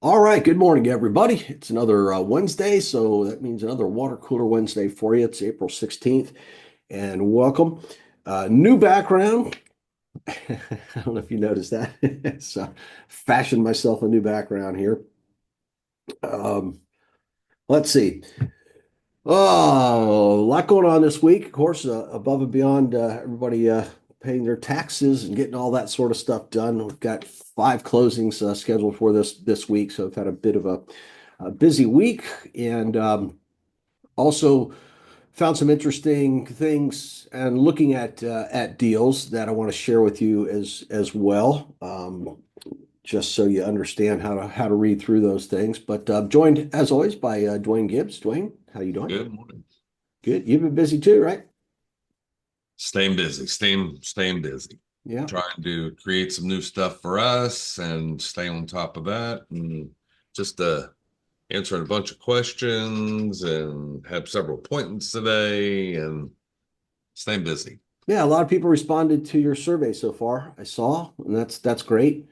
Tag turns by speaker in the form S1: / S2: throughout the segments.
S1: All right, good morning, everybody. It's another Wednesday, so that means another Water Cooler Wednesday for you. It's April 16th, and welcome. New background. I don't know if you noticed that. So, fashioned myself a new background here. Um, let's see. Oh, a lot going on this week. Of course, above and beyond everybody paying their taxes and getting all that sort of stuff done. We've got five closings scheduled for this week, so I've had a bit of a busy week, and also found some interesting things and looking at deals that I want to share with you as well. Just so you understand how to read through those things. But joined as always by Dwayne Gibbs. Dwayne, how you doing?
S2: Good morning.
S1: Good. You've been busy too, right?
S2: Staying busy, staying busy.
S1: Yeah.
S2: Trying to create some new stuff for us and stay on top of that and just answering a bunch of questions and have several appointments today and staying busy.
S1: Yeah, a lot of people responded to your survey so far. I saw, and that's great.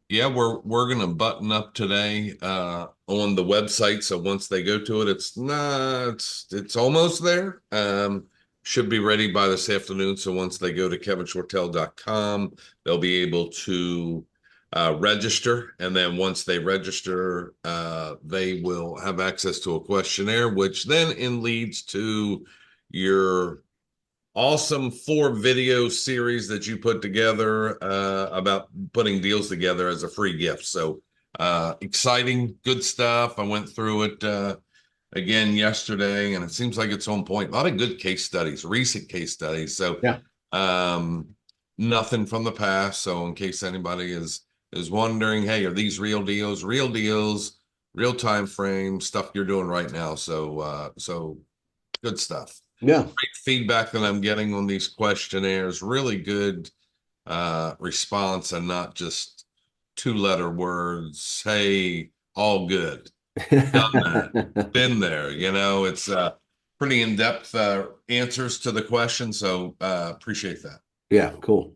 S2: Yeah, we're gonna button up today on the website. So once they go to it, it's almost there. Should be ready by this afternoon. So once they go to kevinshortell.com, they'll be able to register. And then once they register, they will have access to a questionnaire, which then leads to your awesome 4 video series that you put together about putting deals together as a free gift. So exciting, good stuff. I went through it again yesterday, and it seems like it's on point. A lot of good case studies, recent case studies. So
S1: Yeah.
S2: um, nothing from the past. So in case anybody is wondering, hey, are these real deals? Real deals, real time frame stuff you're doing right now. So good stuff.
S1: Yeah.
S2: Great feedback that I'm getting on these questionnaires. Really good response and not just 2 letter words. Hey, all good. Done that. Been there. It's pretty in-depth answers to the question. So appreciate that.
S1: Yeah, cool.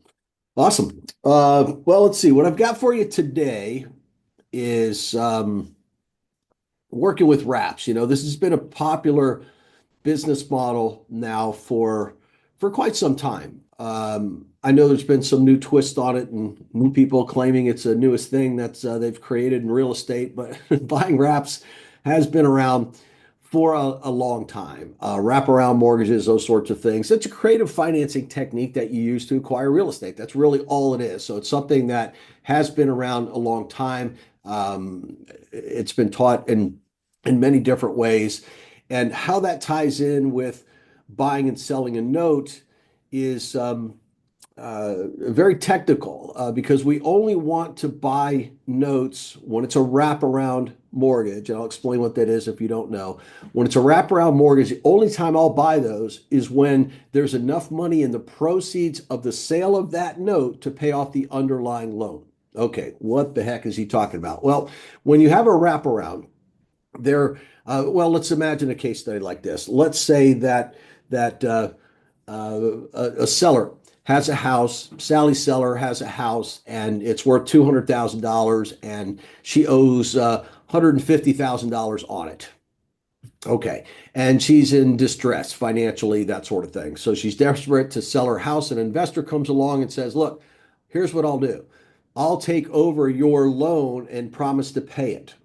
S1: Awesome. Well, let's see. What I've got for you today is working with wraps. This has been a popular business model now for quite some time. I know there's been some new twist on it and new people claiming it's a newest thing that's they've created in real estate, but buying wraps has been around for a long time. Wraparound mortgages, those sorts of things. It's a creative financing technique that you use to acquire real estate. That's really all it is. So it's something that has been around a long time. It's been taught in many different ways. And how that ties in with buying and selling a note is very technical because we only want to buy notes when it's a wraparound mortgage. And I'll explain what that is if you don't know. When it's a wraparound mortgage, the only time I'll buy those is when there's enough money in the proceeds of the sale of that note to pay off the underlying loan. Okay, what the heck is he talking about? Well, when you have a wraparound, well, let's imagine a case study like this. Let's say that a seller has a house, Sally Seller has a house, and it's worth $200,000, and she owes $150,000 on it. Okay, and she's in distress financially, that sort of thing. So she's desperate to sell her house. An investor comes along and says, "Look, here's what I'll do. I'll take over your loan and promise to pay it."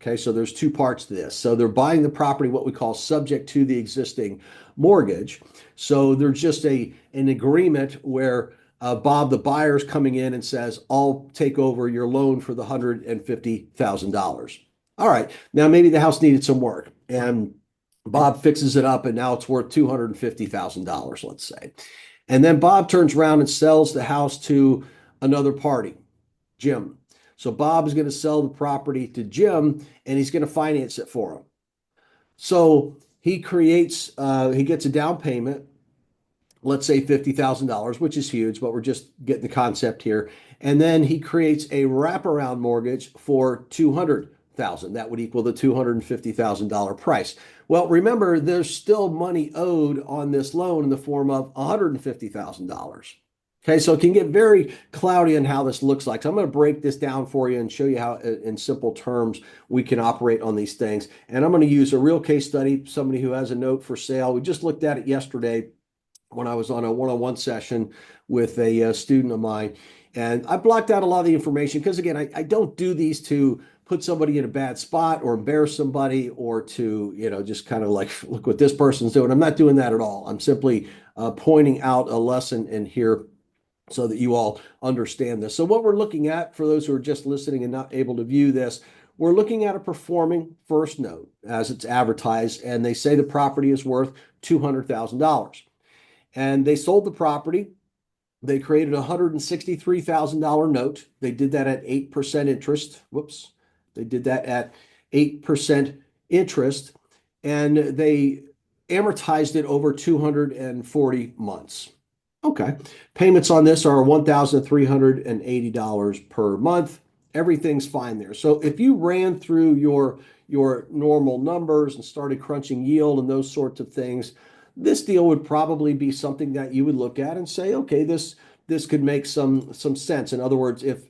S1: Okay, so there's two parts to this. So they're buying the property, what we call subject to the existing mortgage. So there's just an agreement where Bob, the buyer, is coming in and says, "I'll take over your loan for the $150,000." All right, now maybe the house needed some work, and Bob fixes it up, and now it's worth $250,000, let's say. And then Bob turns around and sells the house to another party, Jim. So Bob is going to sell the property to Jim and he's going to finance it for him. So he gets a down payment, let's say $50,000, which is huge, but we're just getting the concept here. And then he creates a wraparound mortgage for 200,000. That would equal the $250,000 price. Well, remember, there's still money owed on this loan in the form of $150,000. Okay, so it can get very cloudy on how this looks like. So I'm going to break this down for you and show you how, in simple terms, we can operate on these things. And I'm going to use a real case study, somebody who has a note for sale. We just looked at it yesterday when I was on a one-on-one session with a student of mine. And I blocked out a lot of the information because, again, I don't do these to put somebody in a bad spot or embarrass somebody or to, just kind of like, look what this person's doing. I'm not doing that at all. I'm simply pointing out a lesson in here so that you all understand this. So what we're looking at, for those who are just listening and not able to view this, we're looking at a performing first note as it's advertised, and they say the property is worth $200,000. And they sold the property. They created a $163,000 note. They did that at 8% interest. Whoops. They did that at 8% interest, and they amortized it over 240 months. Okay. Payments on this are $1,380 per month. Everything's fine there. So if you ran through your normal numbers and started crunching yield and those sorts of things, this deal would probably be something that you would look at and say, okay, this could make some sense. In other words, if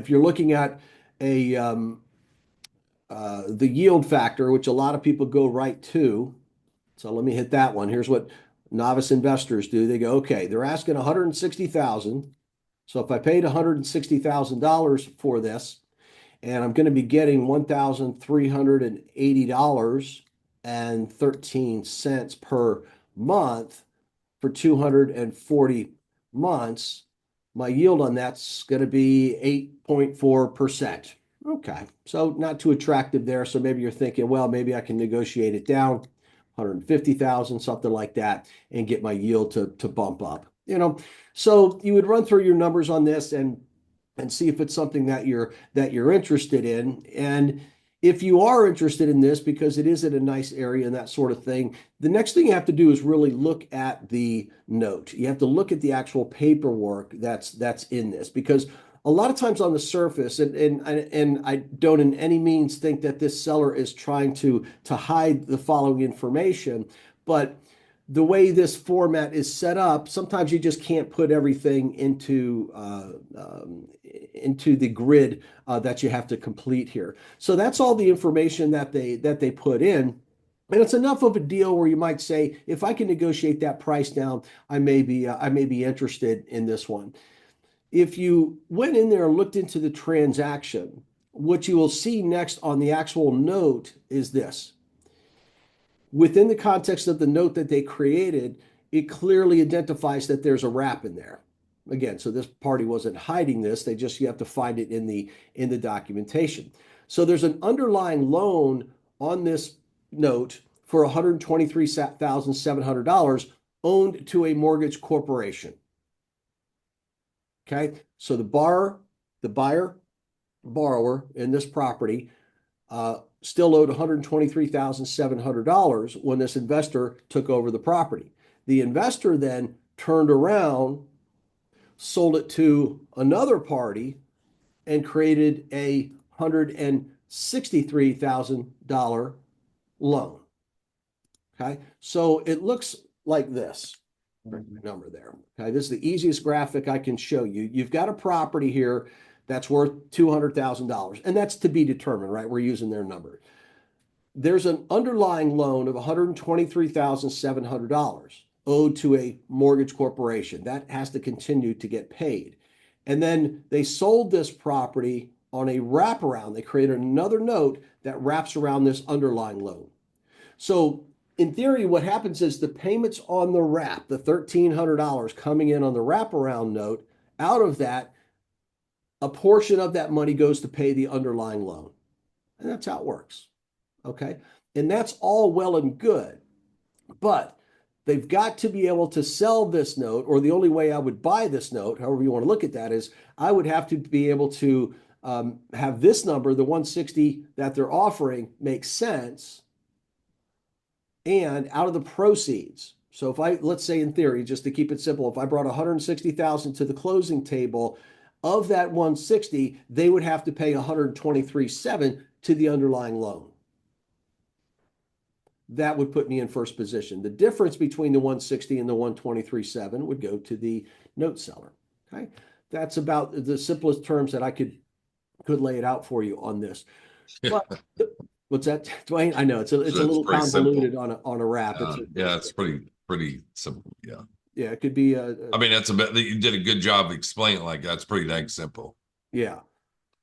S1: you're looking at a the yield factor, which a lot of people go right to, so let me hit that one. Here's what novice investors do. They go, okay, they're asking 160,000. So if I paid $160,000 for this, and I'm going to be getting $1,380.13 per month for 240 months, my yield on that's going to be 8.4%. Okay, so not too attractive there. So maybe you're thinking, well, maybe I can negotiate it down 150,000, something like that, and get my yield to bump up. So you would run through your numbers on this and see if it's something that you're interested in. And if you are interested in this because it is in a nice area and that sort of thing, the next thing you have to do is really look at the note. You have to look at the actual paperwork that's in this, because a lot of times on the surface, and I don't in any means think that this seller is trying to hide the following information, but the way this format is set up, sometimes you just can't put everything into the grid that you have to complete here. So that's all the information that they put in. And it's enough of a deal where you might say, if I can negotiate that price down, I may be interested in this one. If you went in there and looked into the transaction, what you will see next on the actual note is this. Within the context of the note that they created, it clearly identifies that there's a wrap in there. Again, so this party wasn't hiding this. You have to find it in the documentation. So there's an underlying loan on this note for $123,700 owned to a mortgage corporation. Okay, so the buyer, borrower in this property still owed $123,700 when this investor took over the property. The investor then turned around, sold it to another party, and created a $163,000 loan. Okay, so it looks like this number there. Okay, this is the easiest graphic I can show you. You've got a property here that's worth $200,000, and that's to be determined, right? We're using their number. There's an underlying loan of $123,700 owed to a mortgage corporation. That has to continue to get paid. And then they sold this property on a wraparound. They created another note that wraps around this underlying loan. So in theory, what happens is the payments on the wrap, the $1,300 coming in on the wraparound note, out of that, a portion of that money goes to pay the underlying loan. And that's how it works. Okay. And that's all well and good. But they've got to be able to sell this note, or the only way I would buy this note, however you want to look at that, is I would have to be able to have this number, the 160 that they're offering, make sense. And out of the proceeds, so if let's say in theory, just to keep it simple, if I brought 160,000 to the closing table, of that 160, they would have to pay 123.7 to the underlying loan. that would put me in first position. The difference between the 160 and the 123.7 would go to the note seller. Okay. That's about the simplest terms that I could lay it out for you on this. But what's that, Dwayne? I know it's a
S2: So it's
S1: little
S2: pretty simple.
S1: convoluted on a wrap.
S2: Yeah, it's pretty simple. Yeah.
S1: Yeah, it could be
S2: I mean, that's a bit, you did a good job explaining it like that. It's pretty dang simple.
S1: yeah.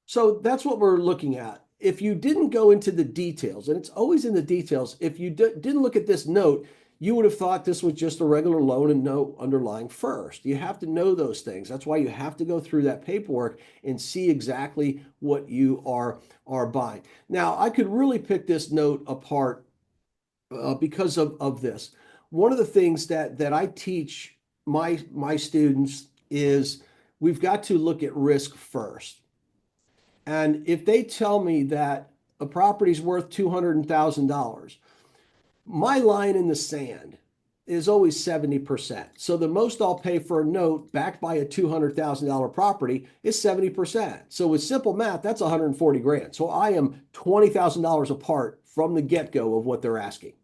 S1: So that's what we're looking at. If you didn't go into the details, and it's always in the details, if you didn't look at this note, you would have thought this was just a regular loan and no underlying first. You have to know those things. That's why you have to go through that paperwork and see exactly what you are buying. Now, I could really pick this note apart because of this. One of the things that I teach my students is we've got to look at risk first. And if they tell me that a property's worth $200,000, my line in the sand is always 70%. So the most I'll pay for a note backed by a $200,000 property is 70%. So with simple math, that's 140 grand. So I am $20,000 apart from the get-go of what they're asking.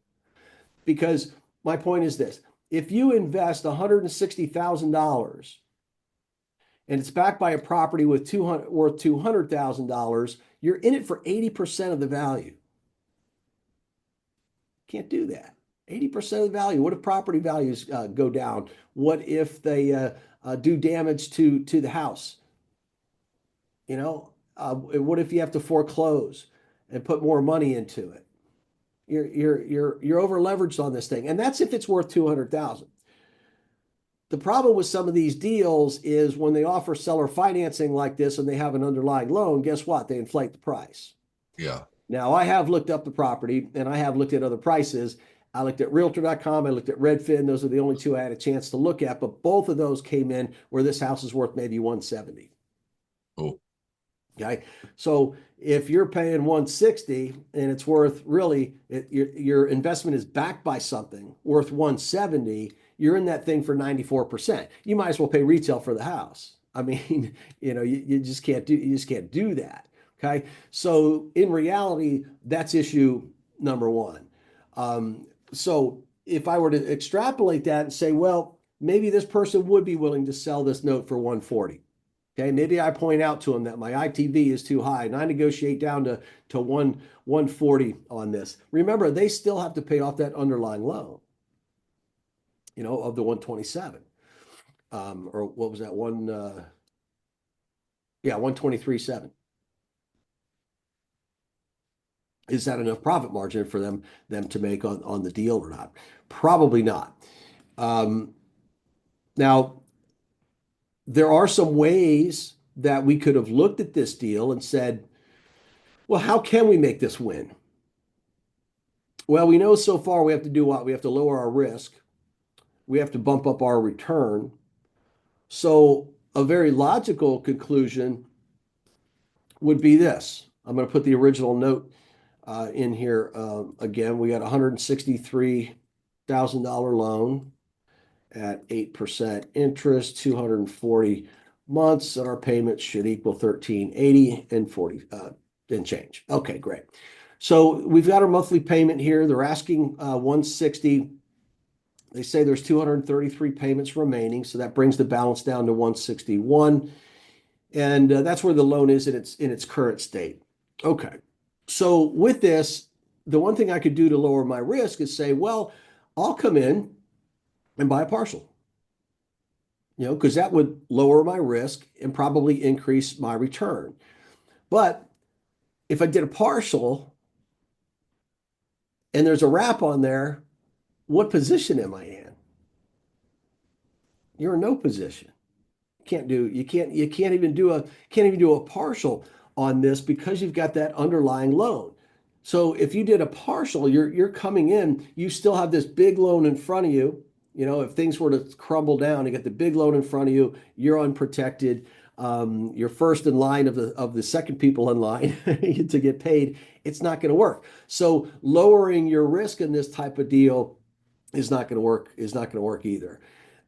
S1: Because my point is this, if you invest $160,000 and it's backed by a property worth $200,000, you're in it for 80% of the value. Can't do that. 80% of the value. What if property values go down? What if they do damage to the house? What if you have to foreclose and put more money into it? You're over leveraged on this thing, and that's if it's worth 200,000. The problem with some of these deals is when they offer seller financing like this and they have an underlying loan, guess what? They inflate the price.
S2: Yeah.
S1: Now, I have looked up the property and I have looked at other prices. I looked at Realtor.com, I looked at Redfin. Those are the only two I had a chance to look at, but both of those came in where this house is worth maybe 170.
S2: Oh.
S1: Okay. So if you're paying 160 and it's worth really, your investment is backed by something worth 170, you're in that thing for 94%. You might as well pay retail for the house. I mean, you just can't do that. Okay. So in reality, that's issue number one. So if I were to extrapolate that and say, well, maybe this person would be willing to sell this note for 140. Okay, maybe I point out to them that my ITV is too high and I negotiate down to 140 on this. Remember, they still have to pay off that underlying loan, of the 127. Or what was that one? 123.7. Is that enough profit margin for them to make on the deal or not? Probably not. Now, there are some ways that we could have looked at this deal and said, well, how can we make this win? Well, we know so far we have to do what? We have to lower our risk. We have to bump up our return. So a very logical conclusion would be this. I'm going to put the original note in here again. We got a $163,000 loan at 8% interest, 240 months, and our payments should equal 1,380 and 40 and change. Okay, great. So we've got our monthly payment here. They're asking 160. They say there's 233 payments remaining, so that brings the balance down to 161. And that's where the loan is in its current state. Okay. So with this, the one thing I could do to lower my risk is say, well, I'll come in and buy a partial, because that would lower my risk and probably increase my return. But if I did a partial and there's a wrap on there, what position am I in? You're in no position. You can't even do a partial on this because you've got that underlying loan. So if you did a partial, you're coming in, you still have this big loan in front of you. If things were to crumble down, you got the big loan in front of you, you're unprotected. You're first in line of the second people in line to get paid. It's not going to work. So lowering your risk in this type of deal is not going to work either.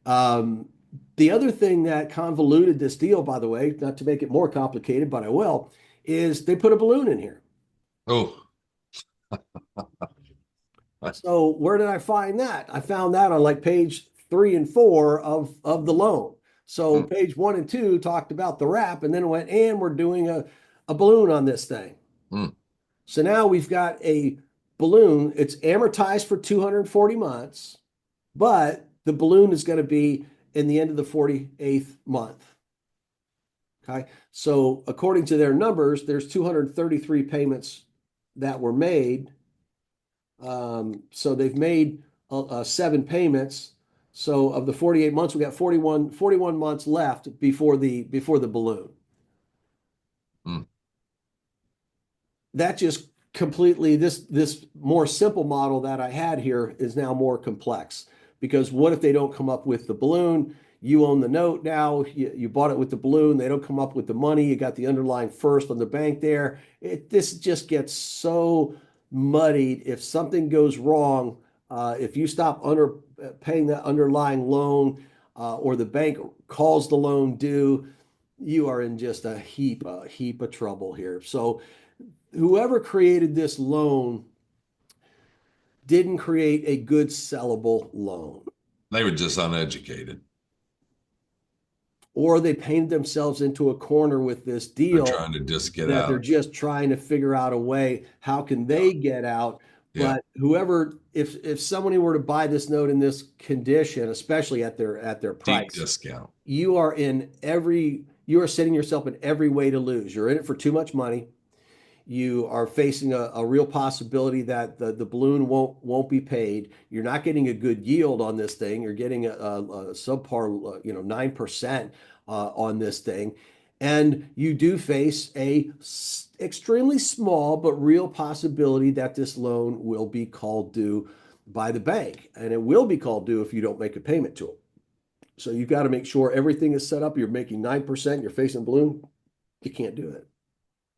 S1: The other thing that convoluted this deal, by the way, not to make it more complicated, but I will, is they put a balloon in here.
S2: Oh.
S1: So where did I find that? I found that on like page 3 and 4 of the loan. So
S2: Mm,
S1: page 1 and 2 talked about the wrap, and then it went, and we're doing a balloon on this thing.
S2: mm,
S1: So now we've got a balloon. It's amortized for 240 months, but the balloon is going to be in the end of the 48th month. Okay. So according to their numbers, there's 233 payments that were made. So they've made 7 payments. So of the 48 months, we got 41 months left before the balloon.
S2: mm.
S1: That just completely this more simple model that I had here is now more complex, because what if they don't come up with the balloon? You own the note now. You bought it with the balloon. They don't come up with the money. You got the underlying first on the bank there. This just gets so muddied. If something goes wrong, if you stop under paying that underlying loan, or the bank calls the loan due, you are in just a heap of trouble here. So whoever created this loan didn't create a good sellable loan,
S2: They were just uneducated.
S1: or they painted themselves into a corner with this
S2: They're
S1: deal
S2: trying to just get
S1: that they're
S2: out.
S1: just trying to figure out a way, how can
S2: Yeah.
S1: they get out?
S2: Yeah.
S1: But whoever, if somebody were to buy this note in this condition, especially at their
S2: Deep
S1: price,
S2: discount.
S1: you are setting yourself in every way to lose. You're in it for too much money. You are facing a real possibility that the balloon won't be paid. You're not getting a good yield on this thing. You're getting a subpar, 9% on this thing, and you do face extremely small but real possibility that this loan will be called due by the bank, and it will be called due if you don't make a payment to it. So you've got to make sure everything is set up. You're making 9%. You're facing balloon. You can't do it.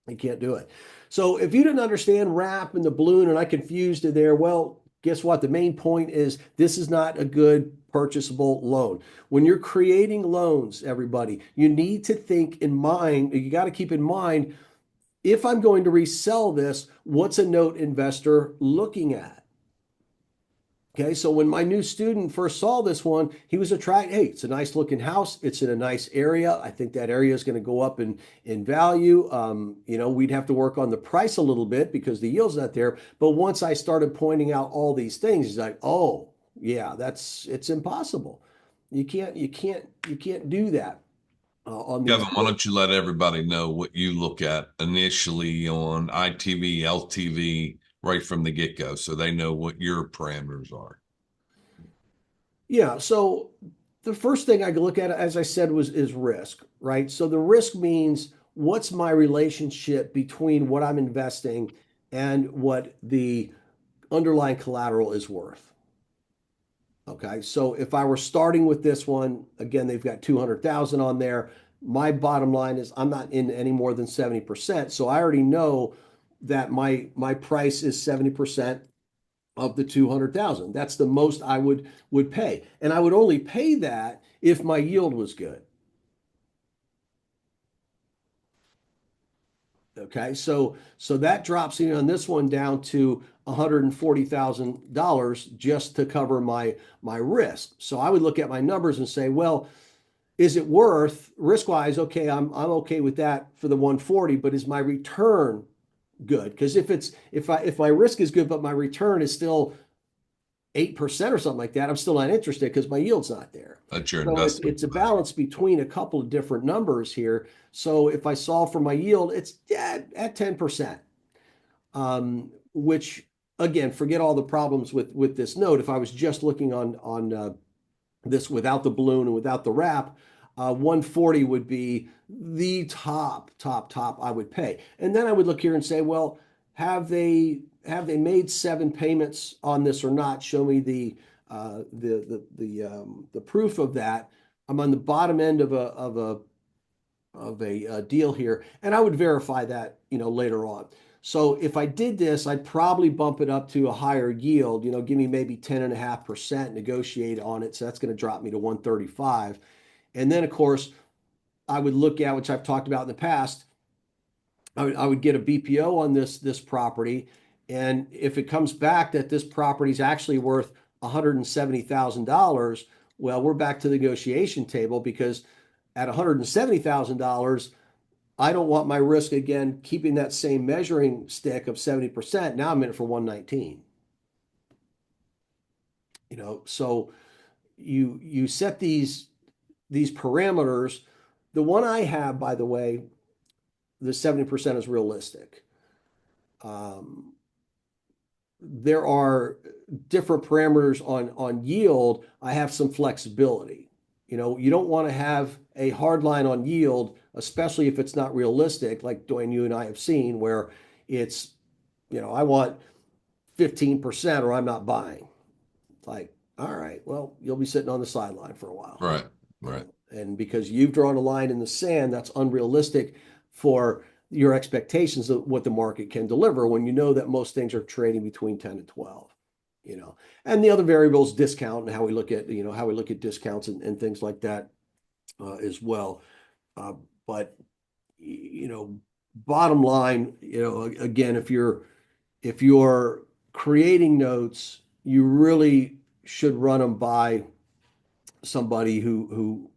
S1: You can't do it. So if you didn't understand wrap and the balloon and I confused it there, well, guess what? The main point is this is not a good purchasable loan. When you're creating loans, everybody, you need to think in mind, you got to keep in mind, if I'm going to resell this, what's a note investor looking at? Okay, so when my new student first saw this one, he was attracted. Hey, it's a nice looking house. It's in a nice area. I think that area is going to go up in value. We'd have to work on the price a little bit because the yield's not there. But once I started pointing out all these things, he's like, "Oh, yeah, it's impossible. You can't do that on these."
S2: Kevin, why don't you let everybody know what you look at initially on ITV, LTV right from the get-go so they know what your parameters are.
S1: Yeah, so the first thing I look at, as I said, is risk, right? So the risk means what's my relationship between what I'm investing and what the underlying collateral is worth. Okay, so if I were starting with this one, again, they've got 200,000 on there. My bottom line is I'm not in any more than 70%. So I already know that my price is 70% of the 200,000. That's the most I would pay. And I would only pay that if my yield was good. Okay, so that drops me on this one down to $140,000 just to cover my risk. So I would look at my numbers and say, well, is it worth risk wise? Okay, I'm okay with that for the 140, but is my return good? Because if my risk is good, but my return is still 8% or something like that, I'm still not interested because my yield's not there.
S2: That's your
S1: So
S2: investment
S1: it's a
S2: value.
S1: balance between a couple of different numbers here. So if I solve for my yield, it's at 10%, which again, forget all the problems with this note. If I was just looking on this without the balloon and without the wrap, 140 would be the top I would pay. And then I would look here and say, well, have they made 7 payments on this or not? Show me the proof of that. I'm on the bottom end of a deal here, and I would verify that later on. So if I did this, I'd probably bump it up to a higher yield, give me maybe 10.5%, negotiate on it. So that's going to drop me to 135. And then, of course, I would look at, which I've talked about in the past, I would get a BPO on this property, And if it comes back that this property is actually worth $170,000, well, we're back to the negotiation table because at $170,000, I don't want my risk again keeping that same measuring stick of 70%. Now I'm in it for 119. So you set these parameters. The one I have, by the way, the 70% is realistic. Um, there are different parameters on yield. I have some flexibility. You don't want to have a hard line on yield, especially if it's not realistic, like Dwayne, you and I have seen, where it's, I want 15% or I'm not buying. Like, all right, well, you'll be sitting on the sideline for a while.
S2: Right, right.
S1: And because you've drawn a line in the sand, that's unrealistic for your expectations of what the market can deliver when you know that most things are trading between 10 and 12. And the other variables, discount and how we look at discounts and things like that as well. But bottom line, again, if you're creating notes, you really should run them by somebody who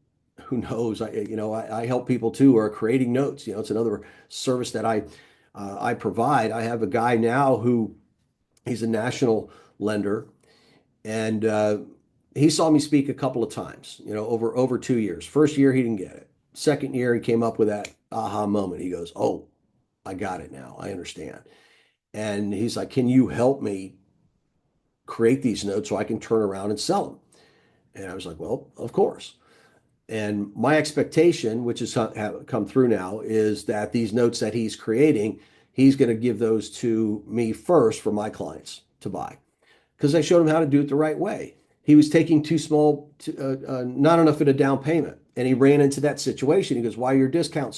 S1: knows. I help people too who are creating notes. It's another service that I provide. I have a guy now who he's a national lender, and he saw me speak a couple of times. Over 2 years. First year he didn't get it. Second year he came up with that aha moment. He goes, "Oh, I got it now. I understand." And he's like, "Can you help me create these notes so I can turn around and sell them?" And I was like, "Well, of course." And my expectation, which has come through now, is that these notes that he's creating, he's going to give those to me first for my clients to buy because I showed him how to do it the right way. He was taking too small, not enough in a down payment, and he ran into that situation. He goes, "Why are your discounts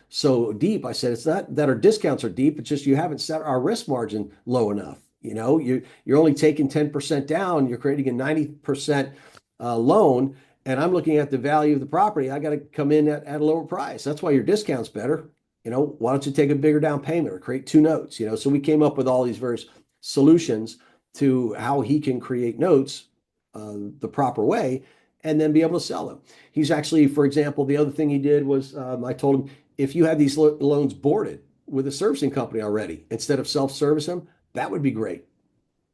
S1: so deep?" I said, "It's not that our discounts are deep. It's just you haven't set our risk margin low enough. You're only taking 10% down. You're creating a 90% loan." And I'm looking at the value of the property. I got to come in at a lower price. That's why your discount's better. Why don't you take a bigger down payment or create two notes? So we came up with all these various solutions to how he can create notes the proper way and then be able to sell them. He's actually, for example, the other thing he did was I told him, if you had these loans boarded with a servicing company already, instead of self-service them, that would be great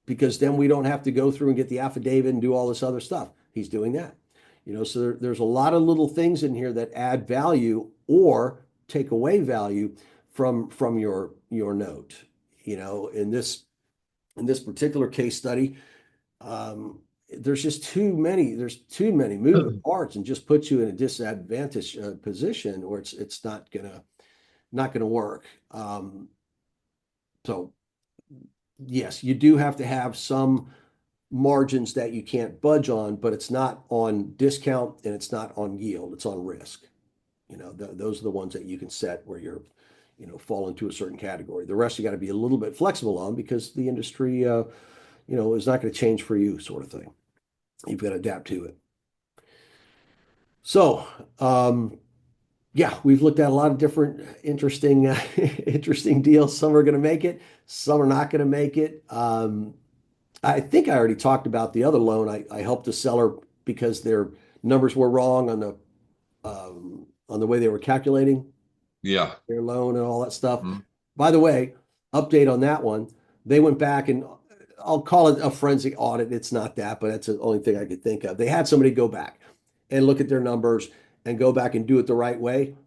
S1: because then we don't have to go through and get the affidavit and do all this other stuff. He's doing that. So there's a lot of little things in here that add value or take away value from your note. In this particular case study, there's too many moving parts and just puts you in a disadvantaged position where it's not gonna work. So yes, you do have to have some margins that you can't budge on, but it's not on discount and it's not on yield, it's on risk. Those are the ones that you can set where you're, fall into a certain category. The rest you got to be a little bit flexible on because the industry, is not going to change for you, sort of thing. You've got to adapt to it. So, yeah, we've looked at a lot of different interesting, interesting deals. Some are going to make it, some are not going to make it. I think I already talked about the other loan. I helped the seller because their numbers were wrong on the way they were calculating
S2: Yeah.
S1: their loan and all that stuff.
S2: Mhm.
S1: By the way, update on that one. They went back and I'll call it a forensic audit. It's not that, but that's the only thing I could think of. They had somebody go back and look at their numbers and go back and do it the right way.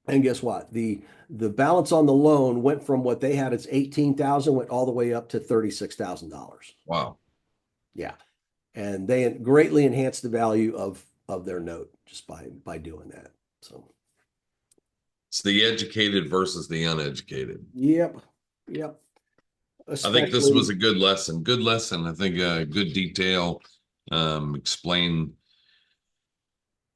S1: And guess what? The balance on the loan went from what they had as 18,000 went all the way up to $36,000.
S2: Wow.
S1: Yeah. And they greatly enhanced the value of their note just by doing that. So
S2: It's the educated versus the uneducated.
S1: yep.
S2: I think this was
S1: Especially
S2: a good lesson. Good lesson. I think good detail. Explain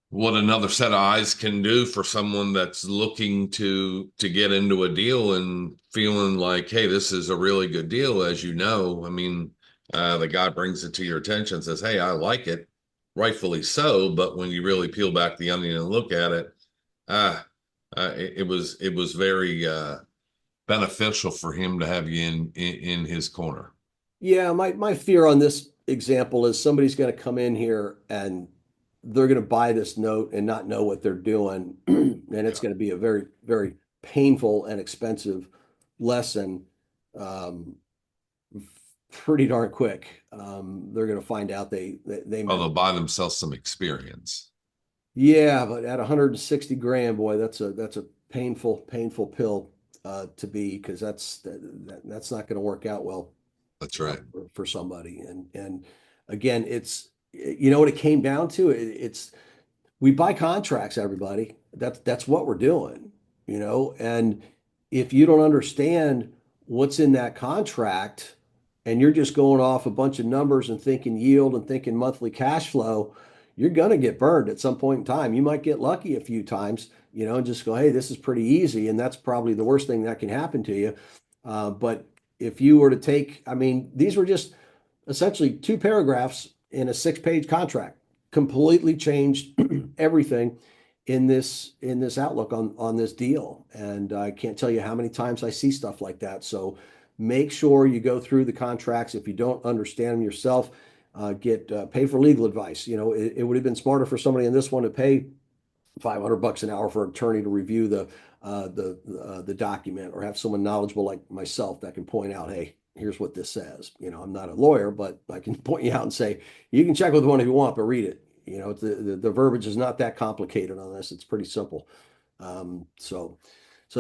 S2: what another set of eyes can do for someone that's looking to get into a deal and feeling like, hey, this is a really good deal. As you know, I mean, the guy brings it to your attention, says, hey, I like it, rightfully so. But when you really peel back the onion and look at it, it was very beneficial for him to have you in his corner.
S1: Yeah, my fear on this example is somebody's going to come in here and they're going to buy this note and not know what they're doing, and it's
S2: Yeah.
S1: going to be a very, very painful and expensive lesson. Um, Pretty darn quick. They're going to find out they
S2: Oh,
S1: meant.
S2: they'll buy themselves some experience.
S1: Yeah, but at 160 grand, boy, that's a painful, painful pill to be, because that's not going to work out well
S2: That's right.
S1: for somebody. And again, it's, you know what it came down to? It's, we buy contracts, everybody. That's what we're doing, you know. And if you don't understand what's in that contract, and you're just going off a bunch of numbers and thinking yield and thinking monthly cash flow, you're gonna get burned at some point in time. You might get lucky a few times, you know, and just go, hey, this is pretty easy, and that's probably the worst thing that can happen to you. But if you were to take, I mean, these were just essentially two paragraphs in a six-page contract, completely changed everything in this outlook on this deal. And I can't tell you how many times I see stuff like that. So make sure you go through the contracts. If you don't understand them yourself, get pay for legal advice. You know, it would have been smarter for somebody in this one to pay $500 an hour for an attorney to review the document, or have someone knowledgeable like myself that can point out, hey, here's what this says. You know, I'm not a lawyer, but I can point you out and say, you can check with one if you want, but read it. You know, the verbiage is not that complicated on this. It's pretty simple. So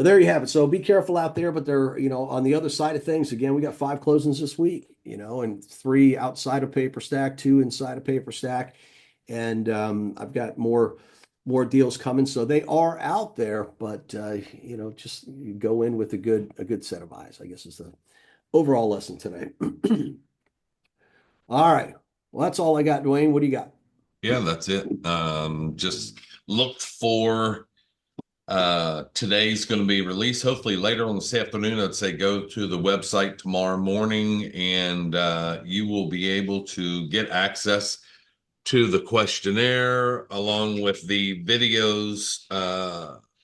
S1: there you have it. So be careful out there, but they're, you know, on the other side of things, again, we got 5 closings this week, you know, and 3 outside of paper stack, 2 inside of paper stack. And I've got more deals coming. So they are out there, but you know, just you go in with a good set of eyes, I guess, is the overall lesson today. All right. Well, that's all I got, Dwayne. What do you got?
S2: Yeah, that's it. Just look for today's going to be released hopefully later on this afternoon. I'd say go to the website tomorrow morning, and you will be able to get access to the questionnaire along with the videos.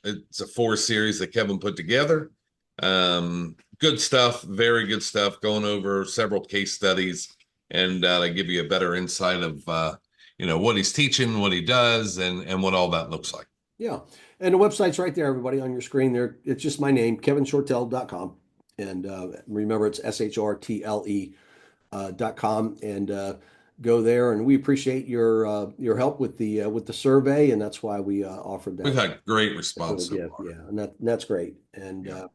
S2: It's a 4 series that Kevin put together. Good stuff, very good stuff, going over several case studies, and they give you a better insight of what he's teaching, what he does, and what all that looks like.
S1: Yeah. And the website's right there, everybody, on your screen there. It's just my name, kevinshortell.com. And remember, it's SHRTLE.com. And go there. And we appreciate your help with the survey. And that's why we offered
S2: We've
S1: that
S2: had great
S1: little
S2: response so
S1: gift.
S2: far.
S1: Yeah. And that's great. And
S2: Yeah.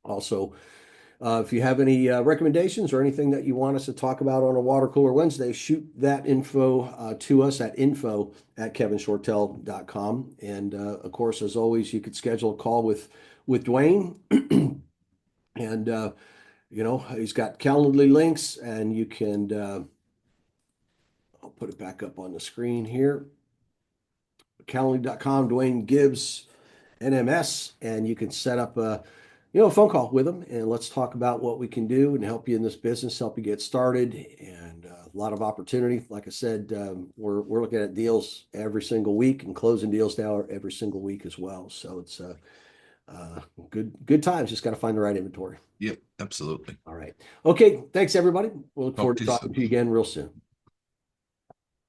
S1: also, if you have any recommendations or anything that you want us to talk about on a Water Cooler Wednesday, shoot that info to us at info@kevinshortell.com. And of course, as always, you could schedule a call with Dwayne. And you know, he's got Calendly links, and you can I'll put it back up on the screen here. Calendly.com, Dwayne Gibbs, NMS, and you can set up a phone call with them, and let's talk about what we can do and help you in this business, help you get started, and a lot of opportunity. Like I said, we're looking at deals every single week and closing deals now every single week as well. So it's good times. Just got to find the right inventory.
S2: Yep, absolutely.
S1: All right. Okay. Thanks, everybody. We'll look
S2: Talk
S1: forward
S2: to
S1: to
S2: you
S1: talking
S2: soon.
S1: to you again real soon.